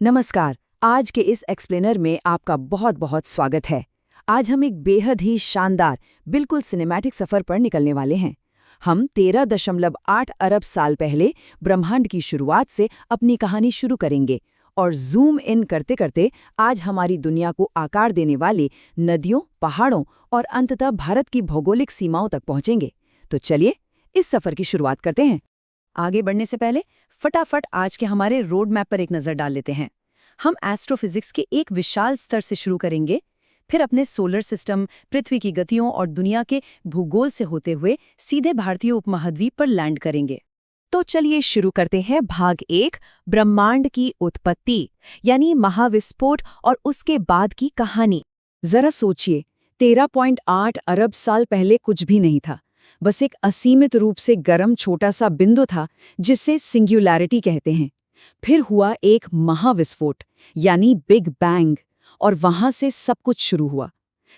नमस्कार। आज के इस एक्सप्लेनर में आपका बहुत बहुत स्वागत है। आज हम एक बेहद ही शानदार, बिल्कुल सिनेमैटिक सफर पर निकलने वाले हैं। हम 13.8 अरब साल पहले ब्रह्मांड की शुरुआत से अपनी कहानी शुरू करेंगे और जूम इन करते करते आज हमारी दुनिया को आकार देने वाले नदियों, पहाड़ों और अंततः भारत की भौगोलिक सीमाओं तक पहुंचेंगे। तो चलिए इस सफर की शुरुआत करते हैं। आगे बढ़ने से पहले फटाफट आज के हमारे रोड मैप पर एक नज़र डाल लेते हैं। हम एस्ट्रोफिजिक्स के एक विशाल स्तर से शुरू करेंगे, फिर अपने सोलर सिस्टम, पृथ्वी की गतियों और दुनिया के भूगोल से होते हुए सीधे भारतीय उपमहाद्वीप पर लैंड करेंगे। तो चलिए शुरू करते हैं भाग 1, ब्रह्मांड की उत्पत्ति यानी महाविस्फोट और उसके बाद की कहानी। जरा सोचिए, 13.8 अरब साल पहले कुछ भी नहीं था, बस एक असीमित रूप से गर्म छोटा सा बिंदु था जिसे सिंगुलैरिटी कहते हैं। फिर हुआ एक महाविस्फोट यानी बिग बैंग, और वहां से सब कुछ शुरू हुआ।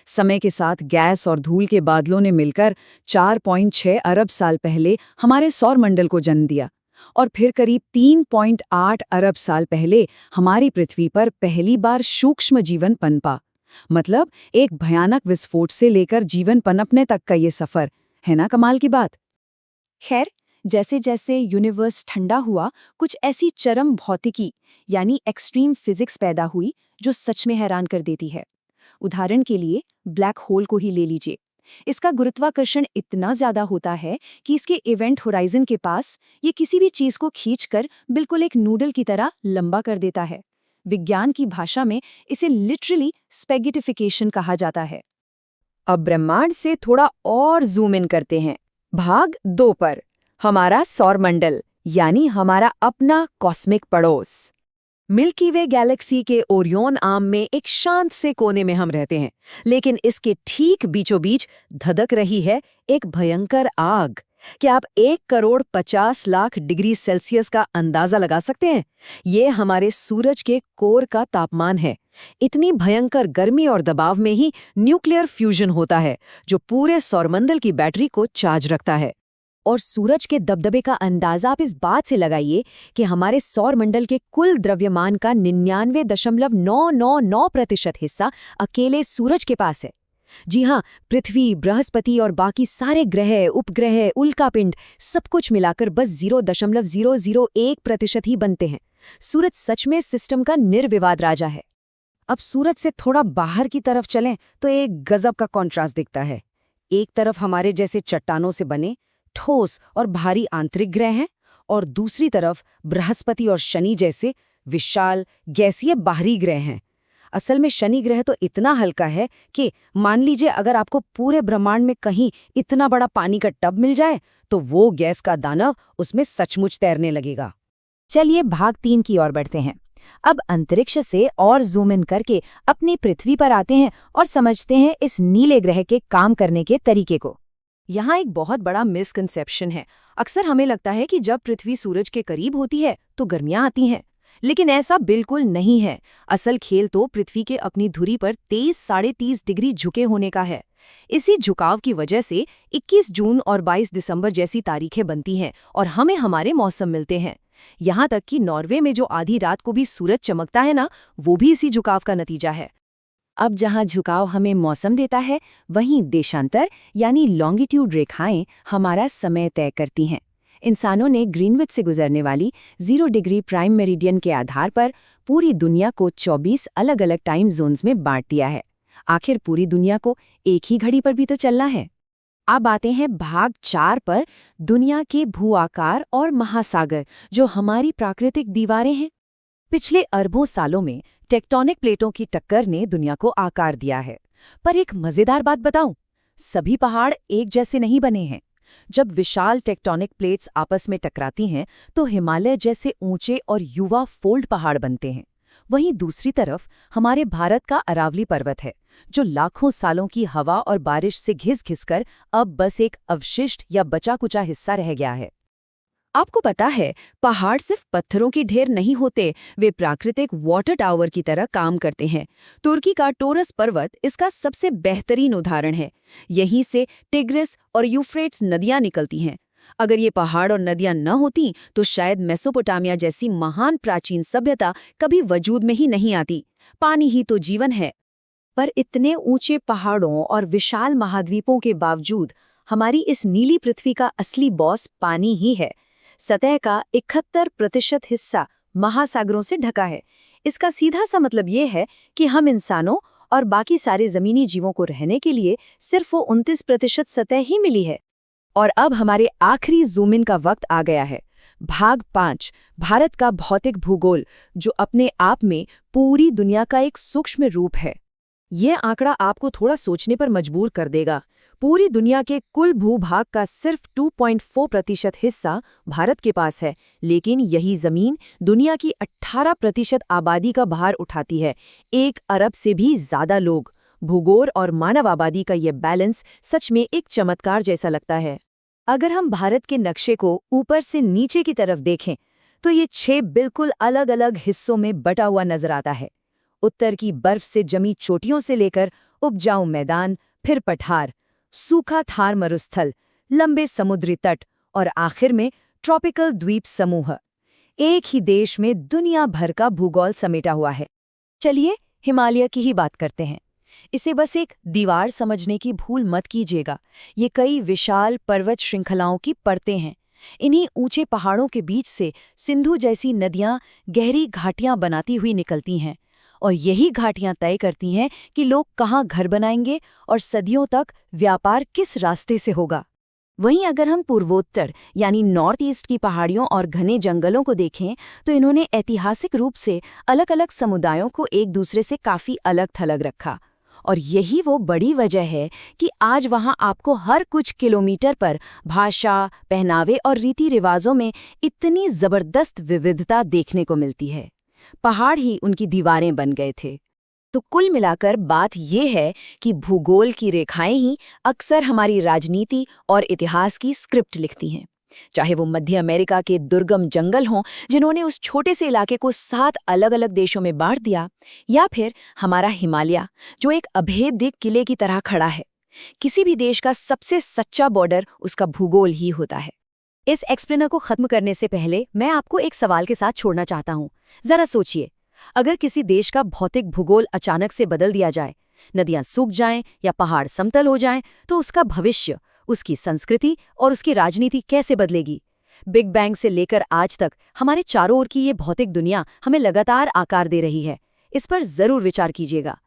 समय के साथ गैस और धूल के बादलों ने मिलकर 4.6 अरब साल पहले हमारे सौरमंडल को जन्म दिया, और फिर करीब 3.8 अरब साल पहले हमारी पृथ्वी पर पहली बार सूक्ष्म जीवन पनपा। मतलब एक भयानक विस्फोट से लेकर जीवन पनपने तक का ये सफर है ना, कमाल की बात। खैर, जैसे जैसे यूनिवर्स ठंडा हुआ, कुछ ऐसी चरम भौतिकी यानी एक्सट्रीम फिजिक्स पैदा हुई जो सच में हैरान कर देती है। उदाहरण के लिए ब्लैक होल को ही ले लीजिए। इसका गुरुत्वाकर्षण इतना ज्यादा होता है कि इसके इवेंट होराइजन के पास ये किसी भी चीज को खींचकर बिल्कुल एक नूडल की तरह लंबा कर देता है। विज्ञान की भाषा में इसे लिटरली स्पेगिटिफिकेशन कहा जाता है। अब ब्रह्मांड से थोड़ा और जूम इन करते हैं, भाग 2 पर, हमारा सौरमंडल यानी हमारा अपना कॉस्मिक पड़ोस। मिल्की वे गैलेक्सी के ओरियन आर्म में एक शांत से कोने में हम रहते हैं, लेकिन इसके ठीक बीचों बीच धधक रही है एक भयंकर आग। क्या आप 1,50,00,000 डिग्री सेल्सियस का अंदाजा लगा सकते हैं? ये हमारे सूरज के कोर का तापमान है। इतनी भयंकर गर्मी और दबाव में ही न्यूक्लियर फ्यूजन होता है, जो पूरे सौरमंडल की बैटरी को चार्ज रखता है। और सूरज के दबदबे का अंदाजा आप इस बात से लगाइए कि हमारे सौरमंडल के कुल द्रव्यमान का 99.999% हिस्सा अकेले सूरज के पास है। जी हाँ, पृथ्वी, बृहस्पति और बाकी सारे ग्रह, उपग्रह, उल्कापिंड सब कुछ मिलाकर बस 0.001% ही बनते हैं। सूरज सच में सिस्टम का निर्विवाद राजा है। अब सूरज से थोड़ा बाहर की तरफ चलें तो एक गजब का कॉन्ट्रास्ट दिखता है। एक तरफ हमारे जैसे चट्टानों से बने ठोस और भारी आंतरिक ग्रह हैं, और दूसरी तरफ बृहस्पति और शनि जैसे विशाल गैसीय बाहरी ग्रह हैं। असल में शनि ग्रह तो इतना हल्का है कि मान लीजिए अगर आपको पूरे ब्रह्मांड में कहीं इतना बड़ा पानी का टब मिल जाए तो वो गैस का दानव उसमें सचमुच तैरने लगेगा। चलिए भाग 3 की ओर बढ़ते हैं। अब अंतरिक्ष से और जूम इन करके अपनी पृथ्वी पर आते हैं और समझते हैं इस नीले ग्रह के काम करने के तरीके को। यहाँ एक बहुत बड़ा मिसकंसेप्शन है। अक्सर हमें लगता है कि जब पृथ्वी सूरज के करीब होती है तो गर्मियाँ आती हैं, लेकिन ऐसा बिल्कुल नहीं है। असल खेल तो पृथ्वी के अपनी धुरी पर 23-30.5 डिग्री झुके होने का है। इसी झुकाव की वजह से 21 जून और 22 दिसंबर जैसी तारीखें बनती हैं और हमें हमारे मौसम मिलते हैं। यहाँ तक कि नॉर्वे में जो आधी रात को भी सूरज चमकता है ना, वो भी इसी झुकाव का नतीजा है। अब जहाँ झुकाव हमें मौसम देता है, वहीं देशांतर यानी लॉन्गिट्यूड रेखाएं हमारा समय तय करती हैं। इंसानों ने ग्रीनविच से गुजरने वाली 0 डिग्री प्राइम मेरिडियन के आधार पर पूरी दुनिया को 24 अलग अलग टाइम जोन्स में बांट दिया है। आखिर पूरी दुनिया को एक ही घड़ी पर भी तो चलना है। अब आते हैं भाग 4 पर, दुनिया के भू आकार और महासागर जो हमारी प्राकृतिक दीवारें हैं। पिछले अरबों सालों में टेक्टोनिक प्लेटों की टक्कर ने दुनिया को आकार दिया है। पर एक मजेदार बात बताऊं, सभी पहाड़ एक जैसे नहीं बने हैं। जब विशाल टेक्टोनिक प्लेट्स आपस में टकराती हैं तो हिमालय जैसे ऊंचे और युवा फोल्ड पहाड़ बनते हैं। वहीं दूसरी तरफ हमारे भारत का अरावली पर्वत है, जो लाखों सालों की हवा और बारिश से घिस घिसकर अब बस एक अवशिष्ट या बचा कुचा हिस्सा रह गया है। आपको पता है, पहाड़ सिर्फ पत्थरों की ढेर नहीं होते, वे प्राकृतिक वाटर टावर की तरह काम करते हैं। तुर्की का टोरस पर्वत इसका सबसे बेहतरीन उदाहरण है। यहीं से टिग्रिस और यूफ्रेट्स नदियां निकलती हैं। अगर ये पहाड़ और नदियां न होती तो शायद मेसोपोटामिया जैसी महान प्राचीन सभ्यता कभी वजूद में ही नहीं आती। पानी ही तो जीवन है। पर इतने ऊंचे पहाड़ों और विशाल महाद्वीपों के बावजूद हमारी इस नीली पृथ्वी का असली बॉस पानी ही है। सतह का 71% हिस्सा महासागरों से ढका है। इसका सीधा सा मतलब ये है कि हम इंसानों और बाकी सारे जमीनी जीवों को रहने के लिए सिर्फ वो 29% सतह ही मिली है। और अब हमारे आखिरी जूम इन का वक्त आ गया है। भाग 5, भारत का भौतिक भूगोल, जो अपने आप में पूरी दुनिया का एक सूक्ष्म रूप है। ये आंकड़ा आपको थोड़ा सोचने पर मजबूर कर देगा। पूरी दुनिया के कुल भूभाग का सिर्फ 2.4% हिस्सा भारत के पास है, लेकिन यही जमीन दुनिया की 18% आबादी का भार उठाती है। 1 अरब से भी ज्यादा लोग। भूगोल और मानव आबादी का ये बैलेंस सच में एक चमत्कार जैसा लगता है। अगर हम भारत के नक्शे को ऊपर से नीचे की तरफ देखें तो ये 6 बिल्कुल अलग अलग हिस्सों में बटा हुआ नजर आता है। उत्तर की बर्फ से जमी चोटियों से लेकर उपजाऊ मैदान, फिर पठार, सूखा थार मरुस्थल, लंबे समुद्री तट और आखिर में ट्रॉपिकल द्वीप समूह। एक ही देश में दुनिया भर का भूगोल समेटा हुआ है। चलिए हिमालय की ही बात करते हैं। इसे बस एक दीवार समझने की भूल मत कीजिएगा। ये कई विशाल पर्वत श्रृंखलाओं की परतें हैं। इन्हीं ऊंचे पहाड़ों के बीच से सिंधु जैसी नदियां गहरी घाटियां बनाती हुई निकलती हैं, और यही घाटियां तय करती हैं कि लोग कहाँ घर बनाएंगे और सदियों तक व्यापार किस रास्ते से होगा। वहीं अगर हम पूर्वोत्तर यानी नॉर्थ ईस्ट की पहाड़ियों और घने जंगलों को देखें तो इन्होंने ऐतिहासिक रूप से अलग अलग समुदायों को एक दूसरे से काफ़ी अलग थलग रखा। और यही वो बड़ी वजह है कि आज वहाँ आपको हर कुछ किलोमीटर पर भाषा, पहनावे और रीति रिवाजों में इतनी ज़बरदस्त विविधता देखने को मिलती है। पहाड़ ही उनकी दीवारें बन गए थे। तो कुल मिलाकर बात यह है कि भूगोल की रेखाएं ही अक्सर हमारी राजनीति और इतिहास की स्क्रिप्ट लिखती हैं। चाहे वो मध्य अमेरिका के दुर्गम जंगल हों जिन्होंने उस छोटे से इलाके को 7 अलग अलग देशों में बांट दिया, या फिर हमारा हिमालय जो एक अभेद्य किले की तरह खड़ा है। किसी भी देश का सबसे सच्चा बॉर्डर उसका भूगोल ही होता है। इस एक्सप्लेनर को खत्म करने से पहले मैं आपको एक सवाल के साथ छोड़ना चाहता हूँ। जरा सोचिए, अगर किसी देश का भौतिक भूगोल अचानक से बदल दिया जाए, नदियां सूख जाएं या पहाड़ समतल हो जाएं, तो उसका भविष्य, उसकी संस्कृति और उसकी राजनीति कैसे बदलेगी? बिग बैंग से लेकर आज तक हमारे चारों ओर की ये भौतिक दुनिया हमें लगातार आकार दे रही है। इस पर जरूर विचार कीजिएगा।